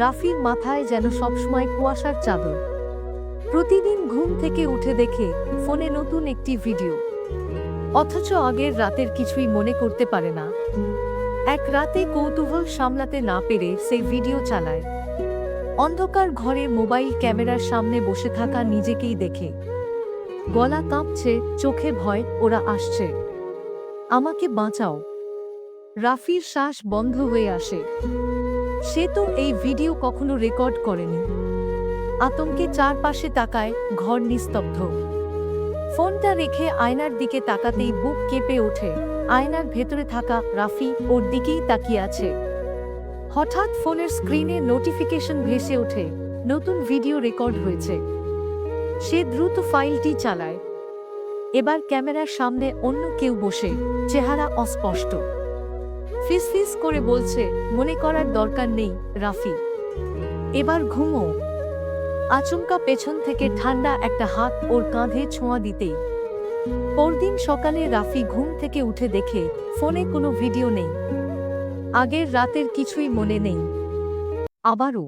রাফির মাথায় যেন সবসময় কুয়াশার চাদর। প্রতিদিন ঘুম থেকে উঠে দেখে ফোনে নতুন একটি ভিডিও, অথচ আগের রাতের কিছুই মনে করতে পারে না। এক রাতে কৌতূহল সামলাতে না পেরে সেই ভিডিও চালায়। অন্ধকার ঘরে মোবাইল ক্যামেরার সামনে বসে থাকা নিজেকেই দেখে গলা কাঁপছে, চোখে ভয়। ওরা আসছে, আমাকে বাঁচাও। রাফির শ্বাস বন্ধ হয়ে আসে। সে তো এই ভিডিও কখনো রেকর্ড করেনি। আতঙ্কে চারপাশে তাকায়, ঘর নিস্তব্ধ। ফোনটা রেখে আয়নার দিকে তাকাতেই বুক কেঁপে ওঠে। আয়নার ভেতরে থাকা রাফি ওর দিকেই তাকিয়ে আছে। হঠাৎ ফোনের স্ক্রিনে নোটিফিকেশন ভেসে ওঠে, নতুন ভিডিও রেকর্ড হয়েছে। সে দ্রুত ফাইলটি চালায়। এবার ক্যামেরার সামনে অন্য কেউ বসে, চেহারা অস্পষ্ট। ফিসফিস করে বলছে, মনে করার দরকার নেই রাফি, এবার ঘুমো। আচমকা পেছন থেকে ঠান্ডা একটা হাত ওর কাঁধে ছোঁয়া দিতেই পরদিন সকালে রাফি ঘুম থেকে উঠে দেখে ফোনে কোনো ভিডিও নেই। আগের রাতের কিছুই মনে নেই। আবারও